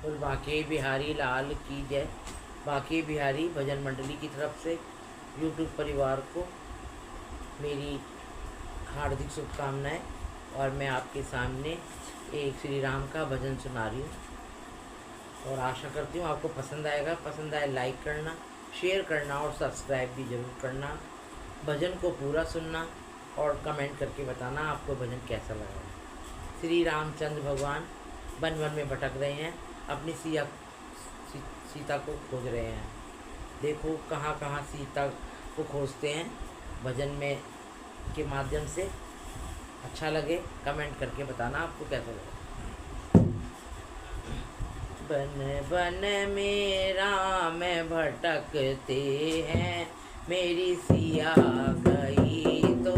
और बांके बिहारी लाल की जय। बांके बिहारी भजन मंडली की तरफ से यूट्यूब परिवार को मेरी हार्दिक शुभकामनाएं। और मैं आपके सामने एक श्री राम का भजन सुना रही हूँ और आशा करती हूँ आपको पसंद आएगा। पसंद आए लाइक करना, शेयर करना और सब्सक्राइब भी ज़रूर करना। भजन को पूरा सुनना और कमेंट करके बताना आपको भजन कैसा लगा। श्री रामचंद्र भगवान वन वन में भटक रहे हैं, अपनी सीता को खोज रहे हैं। देखो कहाँ कहाँ सीता को खोजते हैं भजन में के माध्यम से। अच्छा लगे कमेंट करके बताना आपको कैसा लगा। बन बन में राम भटकते हैं, मेरी सिया गई तो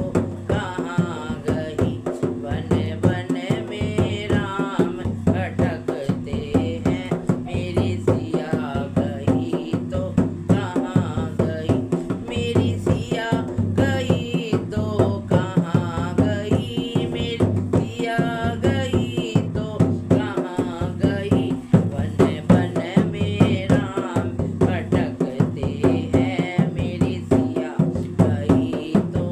कहाँ गई। बन बन में राम भटकते हैं, मेरी सिया गई तो कहाँ गई। मेरी सिया गई तो कहाँ गई, मेरी सिया गई तो कहाँ गई। बन बन में राम भटकते हैं, मेरी सिया गई तो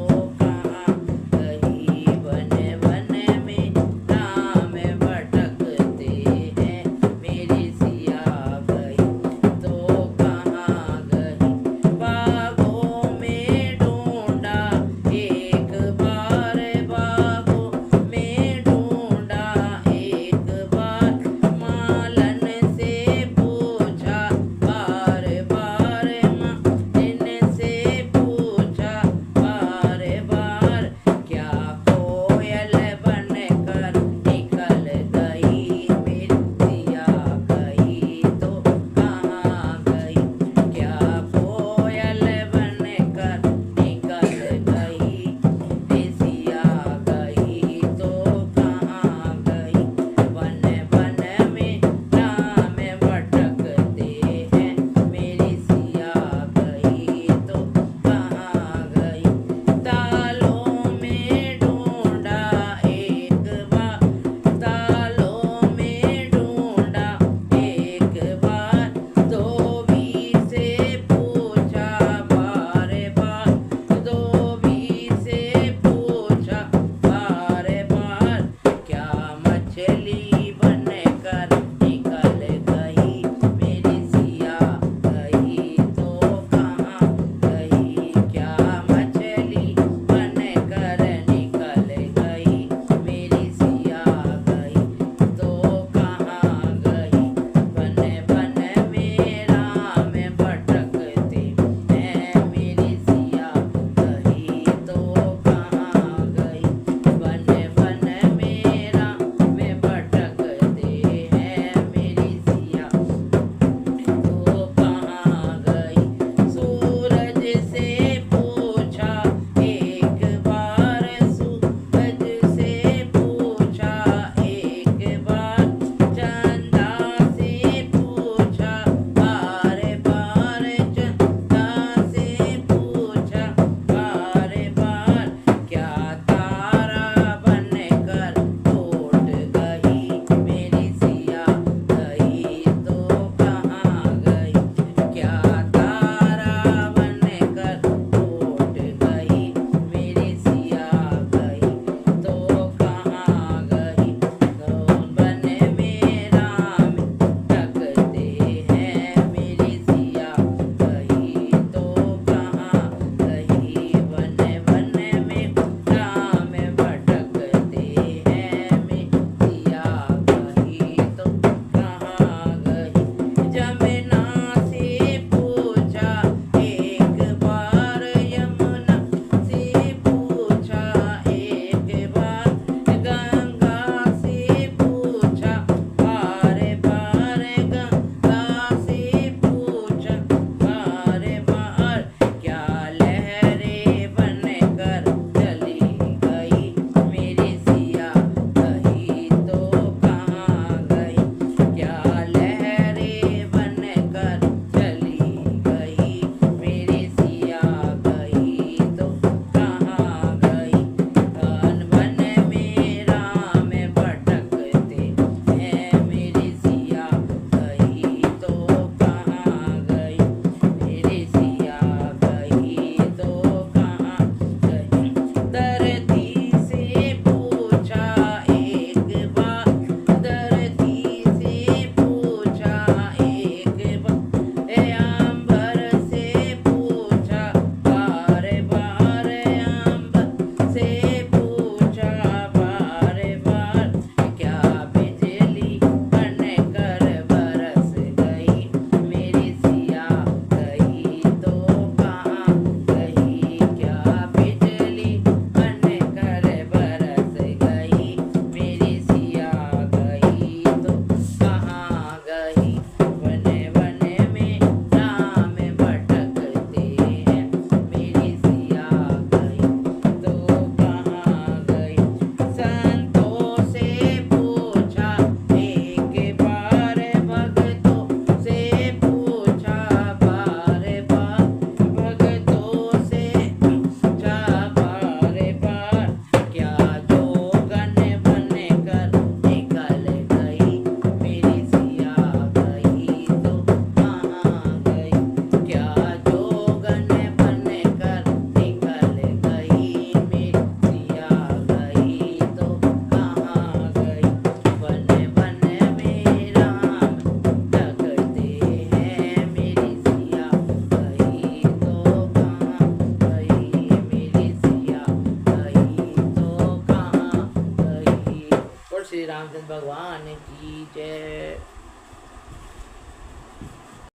रामचंद्र भगवान की जय।